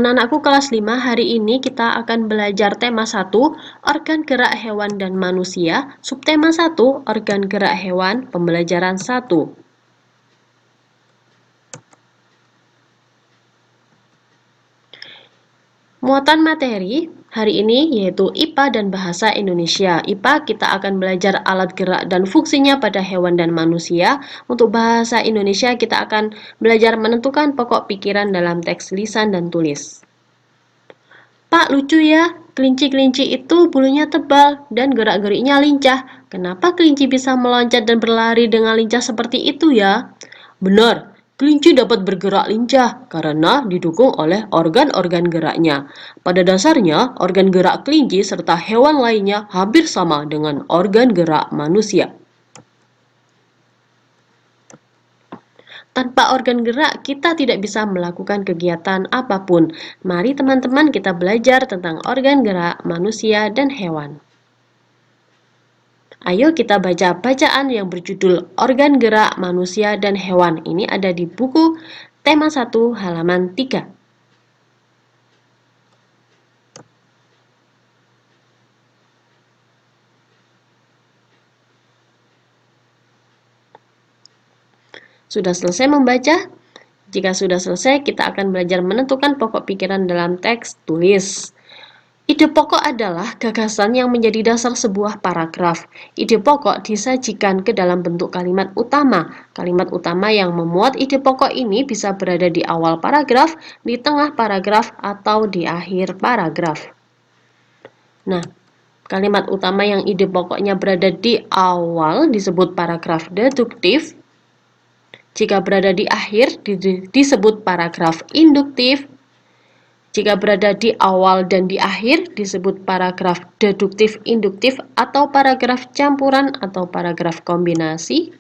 Anak-anakku kelas 5, hari ini kita akan belajar tema 1, organ gerak hewan dan manusia, subtema 1, organ gerak hewan, pembelajaran 1. Muatan materi hari ini yaitu IPA dan Bahasa Indonesia. IPA kita akan belajar alat gerak dan fungsinya pada hewan dan manusia. Untuk Bahasa Indonesia kita akan belajar menentukan pokok pikiran dalam teks lisan dan tulis. Pak, lucu ya, kelinci-kelinci itu bulunya tebal dan gerak-geriknya lincah. Kenapa kelinci bisa meloncat dan berlari dengan lincah seperti itu ya? Benar, kelinci dapat bergerak lincah karena didukung oleh organ-organ geraknya. Pada dasarnya, organ gerak kelinci serta hewan lainnya hampir sama dengan organ gerak manusia. Tanpa organ gerak, kita tidak bisa melakukan kegiatan apapun. Mari teman-teman kita belajar tentang organ gerak manusia dan hewan. Ayo kita baca bacaan yang berjudul Organ Gerak Manusia dan Hewan. Ini ada di buku tema 1 halaman 3. Sudah selesai membaca? Jika sudah selesai, kita akan belajar menentukan pokok pikiran dalam teks tulis. Ide pokok adalah gagasan yang menjadi dasar sebuah paragraf. Ide pokok disajikan ke dalam bentuk kalimat utama. Kalimat utama yang memuat ide pokok ini bisa berada di awal paragraf, di tengah paragraf, atau di akhir paragraf. Nah, kalimat utama yang ide pokoknya berada di awal disebut paragraf deduktif. Jika berada di akhir disebut paragraf induktif. Jika berada di awal dan di akhir disebut paragraf deduktif induktif atau paragraf campuran atau paragraf kombinasi.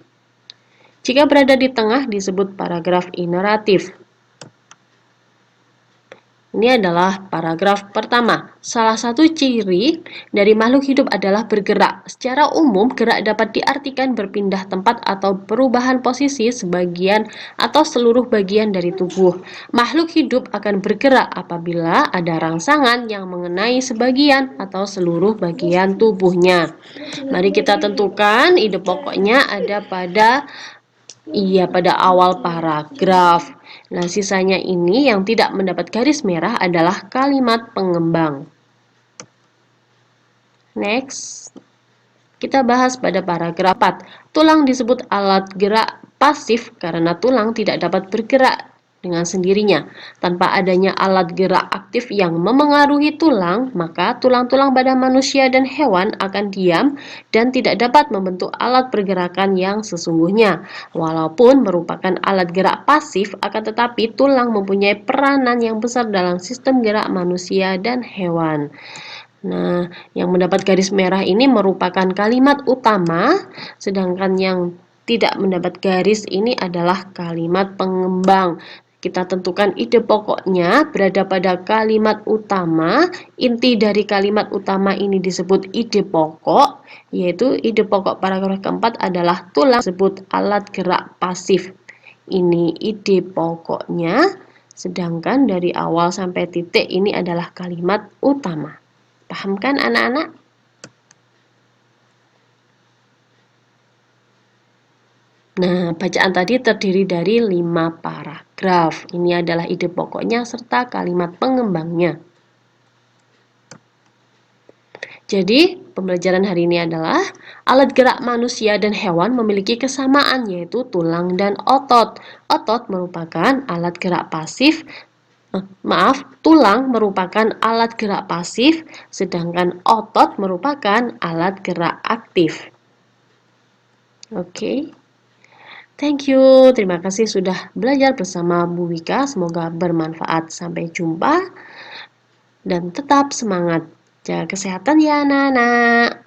Jika berada di tengah disebut paragraf ineratif. Ini adalah paragraf pertama. Salah satu ciri dari makhluk hidup adalah bergerak. Secara umum, gerak dapat diartikan berpindah tempat atau perubahan posisi sebagian atau seluruh bagian dari tubuh. Makhluk hidup akan bergerak apabila ada rangsangan yang mengenai sebagian atau seluruh bagian tubuhnya. Mari kita tentukan ide pokoknya ada pada awal paragraf. Nah, sisanya ini yang tidak mendapat garis merah adalah kalimat pengembang. Next, kita bahas pada paragraf 4. Tulang disebut alat gerak pasif karena tulang tidak dapat bergerak dengan sendirinya. Tanpa adanya alat gerak aktif yang memengaruhi tulang, maka tulang-tulang pada manusia dan hewan akan diam dan tidak dapat membentuk alat pergerakan yang sesungguhnya. Walaupun merupakan alat gerak pasif, akan tetapi tulang mempunyai peranan yang besar dalam sistem gerak manusia dan hewan. Nah, yang mendapat garis merah ini merupakan kalimat utama, sedangkan yang tidak mendapat garis ini adalah kalimat pengembang. Kita tentukan ide pokoknya berada pada kalimat utama. Inti dari kalimat utama ini disebut ide pokok, yaitu ide pokok paragraf keempat adalah tulang disebut alat gerak pasif. Ini ide pokoknya, sedangkan dari awal sampai titik ini adalah kalimat utama. Paham kan anak-anak? Nah, bacaan tadi terdiri dari 5 paragraf. Ini adalah ide pokoknya serta kalimat pengembangnya. Jadi, pembelajaran hari ini adalah alat gerak manusia dan hewan memiliki kesamaan yaitu tulang dan otot. Otot merupakan alat gerak pasif. Tulang merupakan alat gerak pasif, sedangkan otot merupakan alat gerak aktif. Oke. Thank you, terima kasih sudah belajar bersama Bu Wika, semoga bermanfaat. Sampai jumpa dan tetap semangat. Jaga kesehatan ya anak-anak.